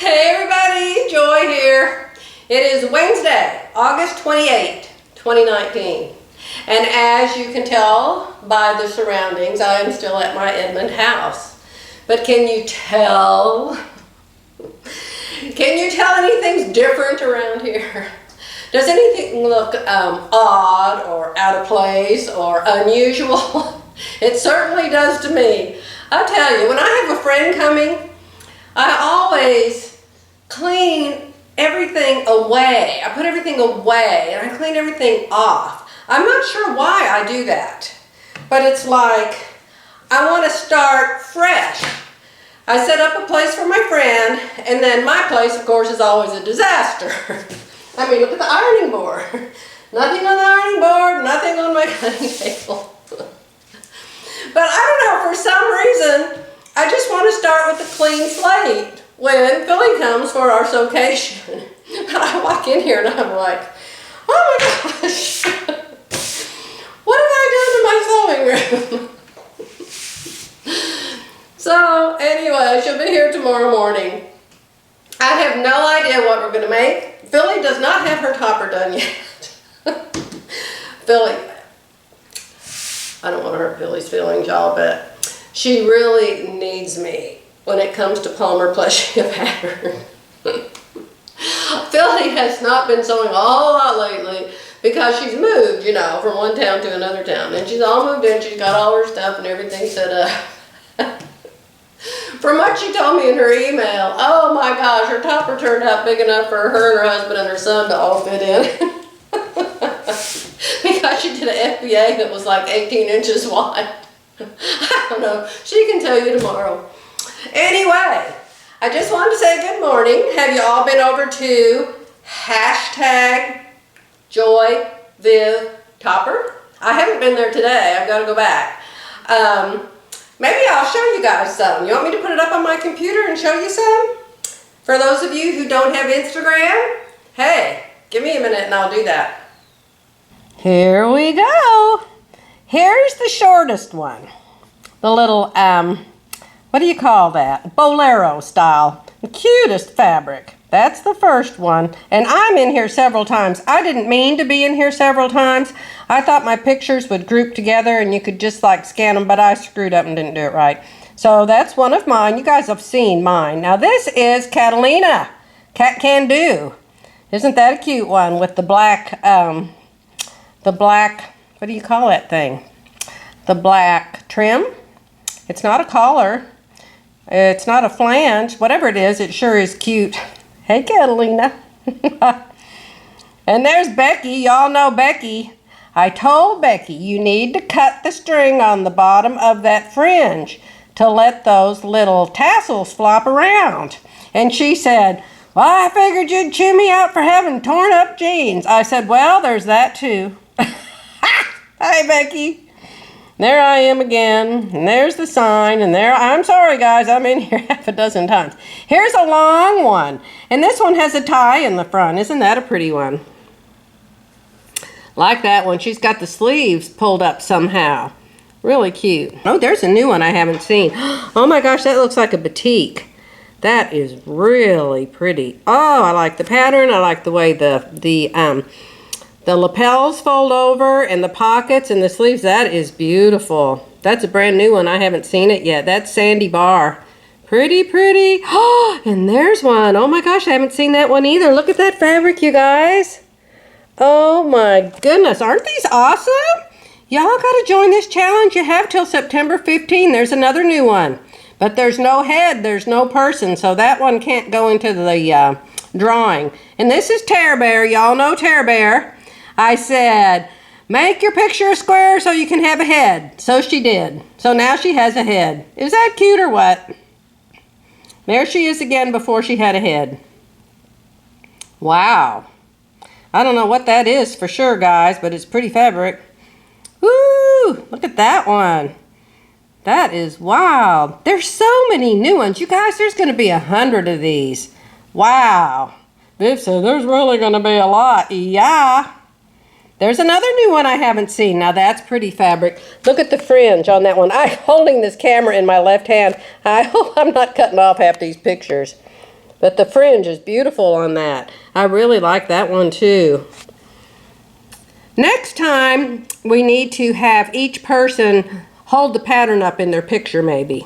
Hey everybody, Joy here. It is Wednesday, August 28, 2019. And as you can tell by the surroundings, I am still at my Edmond house. But can you tell? Can you tell anything's different around here? Does anything look odd or out of place or unusual? It certainly does to me. I'll tell you, when I have a friend coming, I always clean everything away. I put everything away and I clean everything off. I'm not sure why I do that, but it's like I want to start fresh. I set up a place for my friend, and then my place, of course, is always a disaster. I mean, look at the ironing board. Nothing on the ironing board, nothing on my cutting table. But I don't know, for some reason, I just want to start with a clean slate when Philly comes for our socation. But I walk in here and I'm like, oh my gosh, what have I done to my sewing room? So anyway, she'll be here tomorrow morning. I have no idea what we're going to make. Philly does not have her topper done yet. Philly, I don't want to hurt Philly's feelings, y'all, but she really needs me when it comes to Palmer plushing a pattern. Philly has not been sewing a whole lot lately because she's moved, you know, from one town to another town. And she's all moved in, she's got all her stuff and everything set up. From what she told me in her email, oh my gosh, her topper turned out big enough for her and her husband and her son to all fit in. Because she did an FBA that was like 18 inches wide. I don't know. She can tell you tomorrow. Anyway, I just wanted to say good morning. Have you all been over to hashtag joyvivtopper? I haven't been there today. I've got to go back. Maybe I'll show you guys some. You want me to put it up on my computer and show you some? For those of you who don't have Instagram, hey, give me a minute and I'll do that. Here we go. Here's the shortest one. The little, what do you call that? Bolero style. The cutest fabric. That's the first one. And I'm in here several times. I didn't mean to be in here several times. I thought my pictures would group together and you could just like scan them, but I screwed up and didn't do it right. So that's one of mine. You guys have seen mine. Now this is Catalina. Cat Can Do. Isn't that a cute one with the black, what do you call that thing? The black trim. It's not a collar. It's not a flange. Whatever it is, it sure is cute. Hey, Catalina. And there's Becky. Y'all know Becky. I told Becky you need to cut the string on the bottom of that fringe to let those little tassels flop around. And she said, well, I figured you'd chew me out for having torn up jeans. I said, well, there's that too. Hi, Becky. There I am again, and there's the sign, and there, I'm sorry guys, I'm in here half a dozen times. Here's a long one, and this one has a tie in the front. Isn't that a pretty one? Like that one. She's got the sleeves pulled up somehow. Really cute. Oh, there's a new one I haven't seen. Oh my gosh, that looks like a batik. That is really pretty. Oh, I like the pattern. I like the way the lapels fold over and the pockets and the sleeves. That is beautiful. That's a brand new one. I haven't seen it yet. That's Sandy Bar. Pretty, pretty. Oh, and there's one. Oh my gosh, I haven't seen that one either. Look at that fabric, you guys. Oh my goodness. Aren't these awesome? Y'all got to join this challenge. You have till September 15. There's another new one. But there's no head. There's no person. So that one can't go into the drawing. And this is Tear Bear. Y'all know Tear Bear. I said, make your picture a square so you can have a head. So she did. So now she has a head. Is that cute or what? There she is again before she had a head. Wow. I don't know what that is for sure, guys, but it's pretty fabric. Woo! Look at that one. That is wild. There's so many new ones. You guys, there's going to be 100 of these. Wow. Viv said there's really going to be a lot. Yeah. There's another new one I haven't seen. Now that's pretty fabric. Look at the fringe on that one. I'm holding this camera in my left hand. I hope I'm not cutting off half these pictures. But the fringe is beautiful on that. I really like that one too. Next time, we need to have each person hold the pattern up in their picture maybe.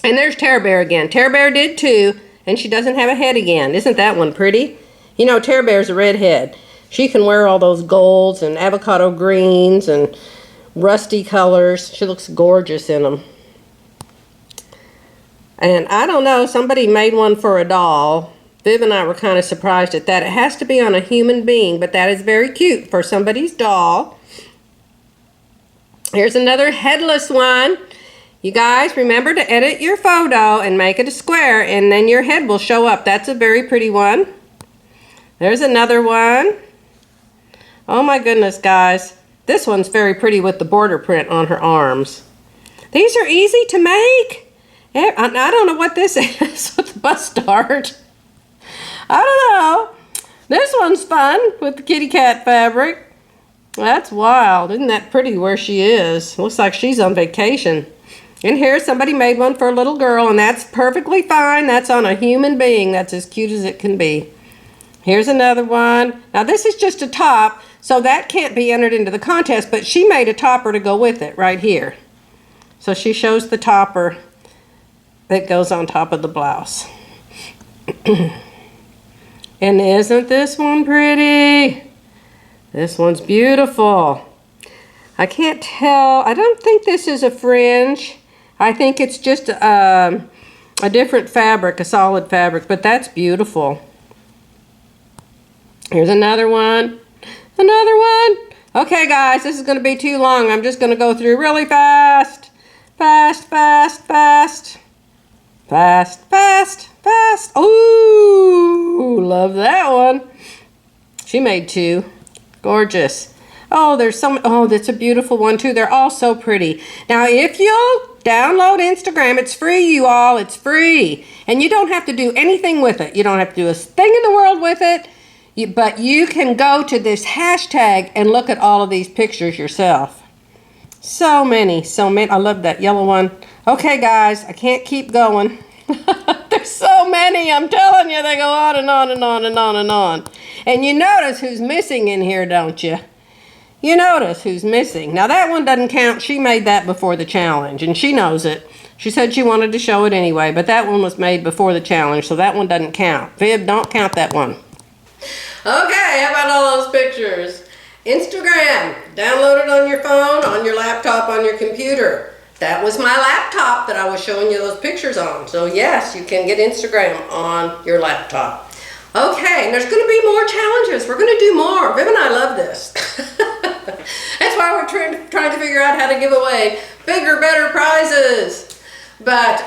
And there's Tara Bear again. Tara Bear did too, and she doesn't have a head again. Isn't that one pretty? You know, Tara Bear's a redhead. She can wear all those golds and avocado greens and rusty colors. She looks gorgeous in them. And I don't know, somebody made one for a doll. Viv and I were kind of surprised at that. It has to be on a human being, but that is very cute for somebody's doll. Here's another headless one. You guys, remember to edit your photo and make it a square, and then your head will show up. That's a very pretty one. There's another one. Oh my goodness, guys. This one's very pretty with the border print on her arms. These are easy to make. I don't know what this is with the bustard. I don't know. This one's fun with the kitty cat fabric. That's wild. Isn't that pretty where she is? Looks like she's on vacation. And here somebody made one for a little girl, and that's perfectly fine. That's on a human being. That's as cute as it can be. Here's another one. Now this is just a top, so that can't be entered into the contest, but she made a topper to go with it right here. So she shows the topper that goes on top of the blouse. And isn't this one pretty? This one's beautiful. I can't tell. I don't think this is a fringe. I think it's just a different fabric, a solid fabric, but that's beautiful. Here's another one. Another one. Okay, guys, this is going to be too long. I'm just going to go through really fast. Fast, fast, fast. Fast, fast, fast. Ooh, love that one. She made two. Gorgeous. Oh, there's some. Oh, that's a beautiful one too. They're all so pretty. Now, if you'll download Instagram, it's free, you all. It's free. And you don't have to do anything with it. You don't have to do a thing in the world with it. But you can go to this hashtag and look at all of these pictures yourself. So many, so many. I love that yellow one. Okay, guys, I can't keep going. There's so many, I'm telling you, they go on and on and on and on and on. And you notice who's missing in here, don't you? You notice who's missing. Now that one doesn't count. She made that before the challenge, and she knows it. She said she wanted to show it anyway, but that one was made before the challenge, so that one doesn't count. Viv, don't count that one. Okay, how about all those pictures? Instagram, download it on your phone, on your laptop, on your computer. That was my laptop that I was showing you those pictures on. So yes, you can get Instagram on your laptop. Okay, and there's going to be more challenges. We're going to do more. Viv and I love this. That's why we're trying to figure out how to give away bigger, better prizes. But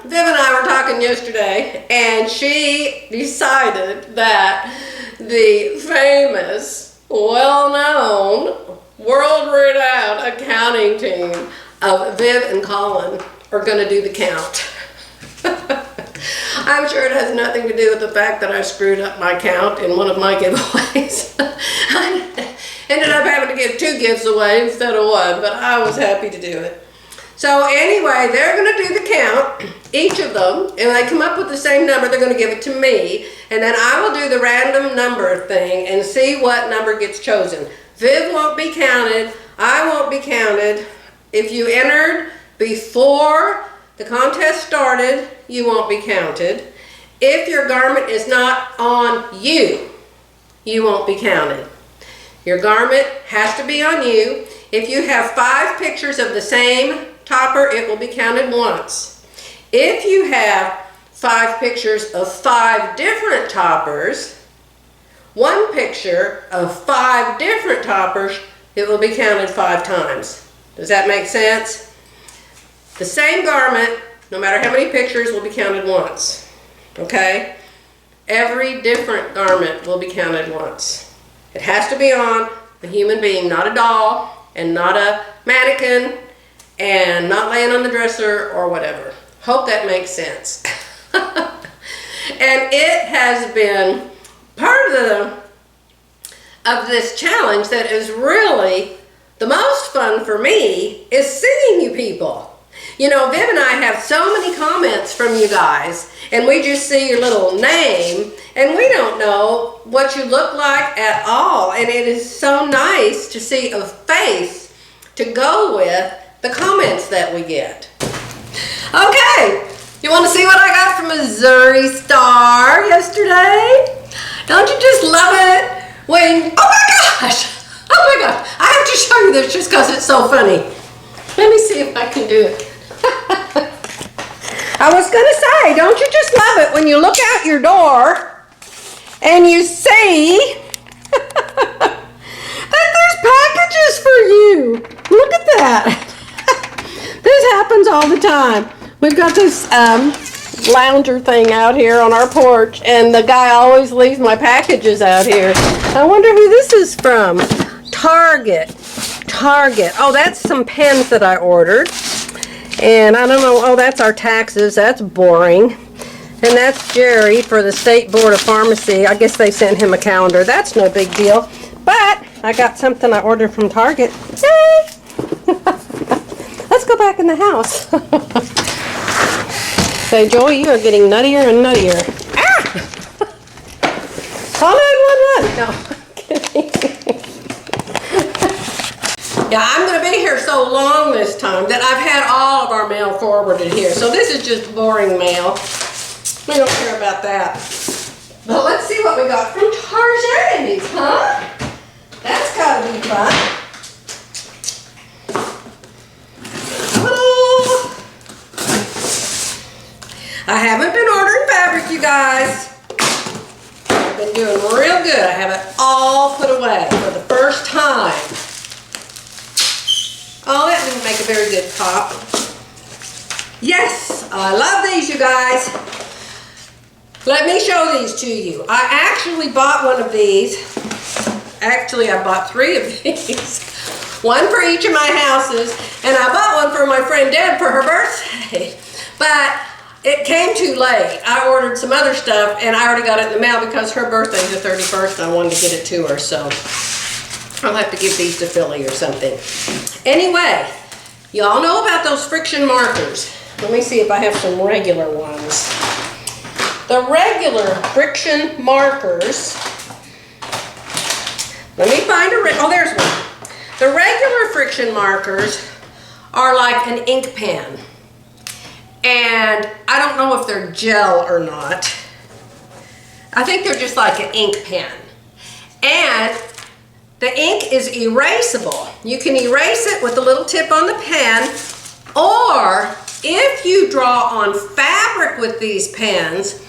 Viv and I were talking yesterday, and she decided that the famous, well-known, world-renowned accounting team of Viv and Colin are going to do the count. I'm sure it has nothing to do with the fact that I screwed up my count in one of my giveaways. I ended up having to give 2 gifts away instead of 1, but I was happy to do it. So anyway, they're going to do the count, each of them, and they come up with the same number, they're going to give it to me, and then I will do the random number thing and see what number gets chosen. Viv won't be counted, I won't be counted. If you entered before the contest started, you won't be counted. If your garment is not on you, you won't be counted. Your garment has to be on you. If you have 5 pictures of the same topper, it will be counted once. If you have 5 pictures of 5 different toppers, 1 picture of 5 different toppers, it will be counted 5 times. Does that make sense? The same garment, no matter how many pictures, will be counted once. Okay? Every different garment will be counted once. It has to be on a human being, not a doll, and not a mannequin, and not laying on the dresser or whatever. Hope that makes sense. And it has been part of this challenge that is really the most fun for me is seeing you people. You know, Viv and I have so many comments from you guys, and we just see your little name, and we don't know what you look like at all. And it is so nice to see a face to go with the comments that we get. Okay, you want to see what I got from Missouri Star yesterday? Don't you just love it when, oh my gosh, I have to show you this just because it's so funny. Let me see if I can do it. I was going to say, don't you just love it when you look out your door and you see that there's packages for you. Look at that. This happens all the time. We've got this lounger thing out here on our porch, and the guy always leaves my packages out here. I wonder who this is from. Target. Oh, that's some pens that I ordered. And I don't know, oh, that's our taxes. That's boring. And that's Jerry for the State Board of Pharmacy. I guess they sent him a calendar. That's no big deal. But I got something I ordered from Target. Yay! Let's go back in the house. Say, Joy, you are getting nuttier and nuttier. Ah! Call 911. No, I'm kidding. Yeah, I'm going to be here so long this time that I've had all of our mail forwarded here. So this is just boring mail. We don't care about that. But let's see what we got from Target, huh? That's got to be fun. Oh. I haven't been ordering fabric, you guys. I've been doing real good. I have it all put away for the first time. Oh, that didn't make a very good pop. Yes, I love these, you guys. Let me show these to you. I actually bought one of these. Actually, I bought 3 of these. One for each of my houses, and I bought one for my friend Deb for her birthday. But it came too late. I ordered some other stuff, and I already got it in the mail because her birthday's the 31st, and I wanted to get it to her, so I'll have to give these to Philly or something. Anyway, y'all know about those Frixion markers. Let me see if I have some regular ones. The regular Frixion markers, let me find oh, there's one. The regular Frixion markers are like an ink pen. And I don't know if they're gel or not. I think they're just like an ink pen. And the ink is erasable. You can erase it with the little tip on the pen, or if you draw on fabric with these pens,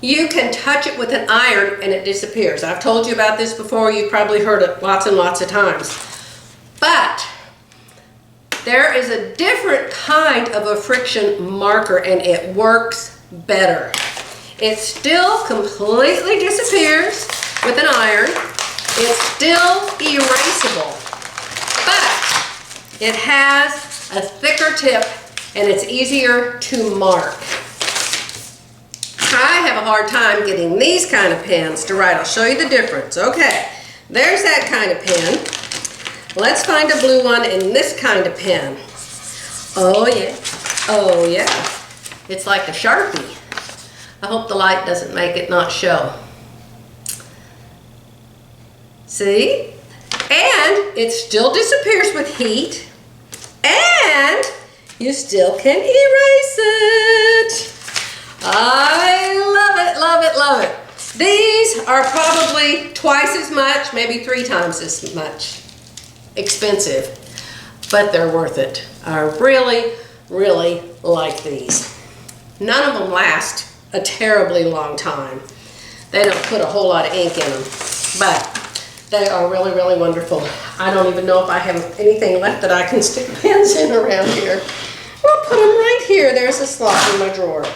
you can touch it with an iron and it disappears. I've told you about this before. You've probably heard it lots and lots of times. But there is a different kind of a Frixion marker, and it works better. It still completely disappears with an iron. It's still erasable, but it has a thicker tip and it's easier to mark. I have a hard time getting these kind of pens to write. I'll show you the difference. Okay, there's that kind of pen. Let's find a blue one in this kind of pen. Oh yeah, oh yeah. It's like a Sharpie. I hope the light doesn't make it not show. See? And it still disappears with heat, and you still can erase it. I love it, love it, love it. These are probably twice as much, maybe 3 times as much expensive, but they're worth it. I really, really like these. None of them last a terribly long time. They don't put a whole lot of ink in them, but they are really, really wonderful. I don't even know if I have anything left that I can stick pens in around here. I'll put them right here. There's a slot in my drawer.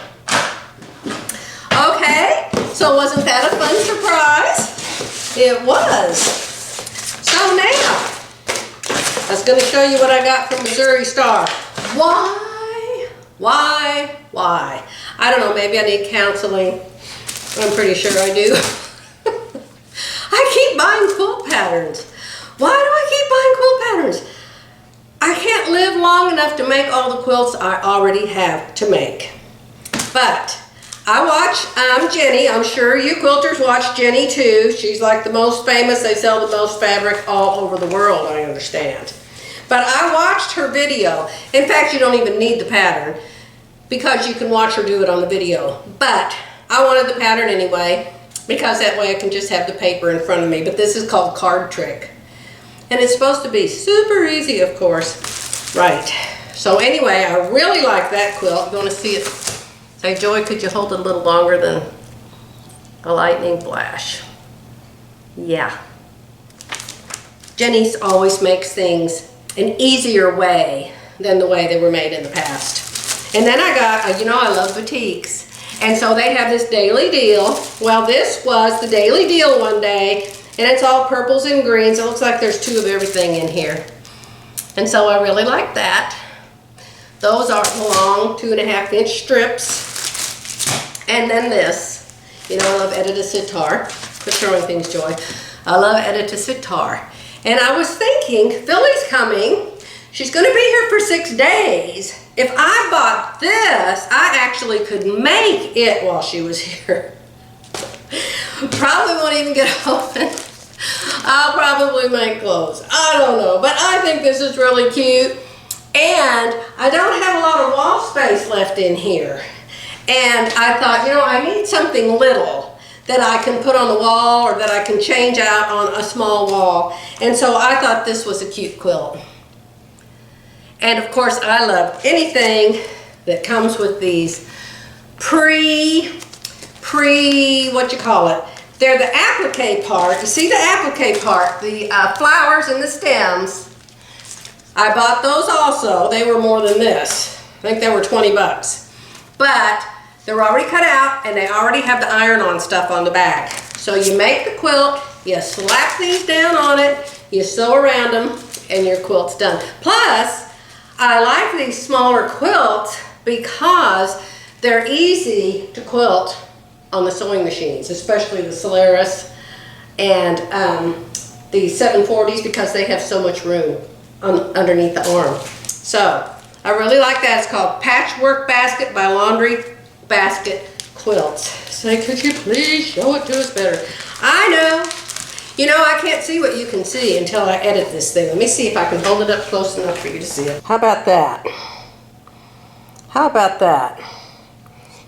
Okay, so wasn't that a fun surprise? It was. So now, I was going to show you what I got from Missouri Star. Why? I don't know, maybe I need counseling. I'm pretty sure I do. I keep buying quilt patterns. Why do I keep buying quilt patterns? I can't live long enough to make all the quilts I already have to make. But I watch Jenny. I'm sure you quilters watch Jenny too. She's like the most famous. They sell the most fabric all over the world, I understand. But I watched her video. In fact, you don't even need the pattern because you can watch her do it on the video. But I wanted the pattern anyway because that way I can just have the paper in front of me. But this is called Card Trick. And it's supposed to be super easy, of course. Right. So anyway, I really like that quilt. You want to see it? Say, Joy, could you hold it a little longer than a lightning flash? Yeah. Jenny's always makes things an easier way than the way they were made in the past. And then I got, you know, I love boutiques. And so they have this daily deal. Well, this was the daily deal one day. And it's all purples and greens. It looks like there's 2 of everything in here. And so I really like that. Those are long 2.5-inch strips. And then this. You know, I love Edita Sitar. Quit throwing things, Joy. I love Edita Sitar. And I was thinking, Philly's coming. She's going to be here for 6 days. If I bought this, I actually could make it while she was here. Probably won't even get open. I'll probably make clothes. I don't know, but I think this is really cute. And I don't have a lot of wall space left in here. And I thought, you know, I need something little that I can put on the wall or that I can change out on a small wall. And so I thought this was a cute quilt. And of course, I love anything that comes with these what you call it? They're the applique part. You see the applique part, the flowers and the stems. I bought those also. They were more than this. I think they were 20 bucks. But they're already cut out and they already have the iron-on stuff on the back. So you make the quilt, you slap these down on it, you sew around them, and your quilt's done. Plus, I like these smaller quilts because they're easy to quilt on the sewing machines, especially the Solaris and the 740s because they have so much room underneath the arm. So I really like that. It's called Patchwork Basket by Laundry Basket Quilts. Say, could you please show it to us better? I know. You know, I can't see what you can see until I edit this thing. Let me see if I can hold it up close enough for you to see it. How about that? How about that?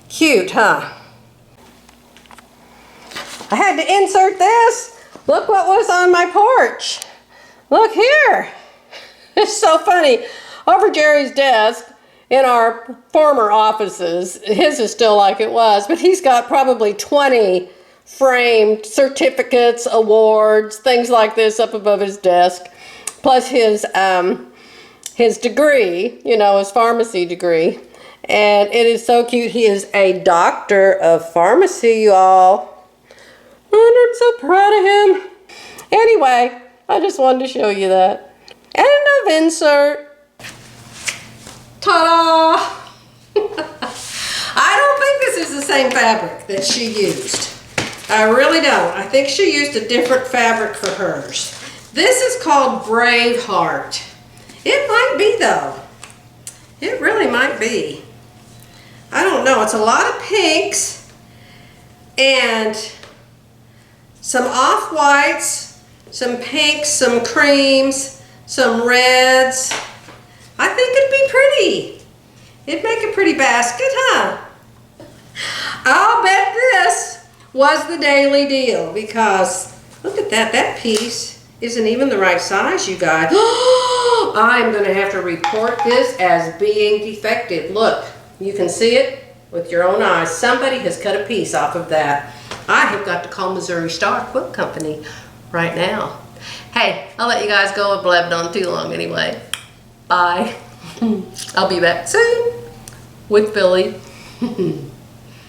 Cute, huh? I had to insert this. Look what was on my porch. Look here. It's so funny. Over Jerry's desk in our former offices, his is still like it was, but he's got probably 20 framed certificates, awards, things like this up above his desk, plus his degree, you know, his pharmacy degree. And it is so cute. He is a doctor of pharmacy, you all. And I'm so proud of him. Anyway, I just wanted to show you that. End of insert. Ta-da! I don't think this is the same fabric that she used. I really don't. I think she used a different fabric for hers. This is called Braveheart. It might be though. It really might be. I don't know. It's a lot of pinks and some off-whites, some pinks, some creams, some reds. I think it'd be pretty. It'd make a pretty basket, huh? I'll bet this was the daily deal because look at that. That piece isn't even the right size, you guys. I'm going to have to report this as being defective. Look, you can see it with your own eyes. Somebody has cut a piece off of that. I have got to call Missouri Star Quilt Company right now. Hey, I'll let you guys go. I've blabbed on too long anyway. Bye. I'll be back soon with Billy.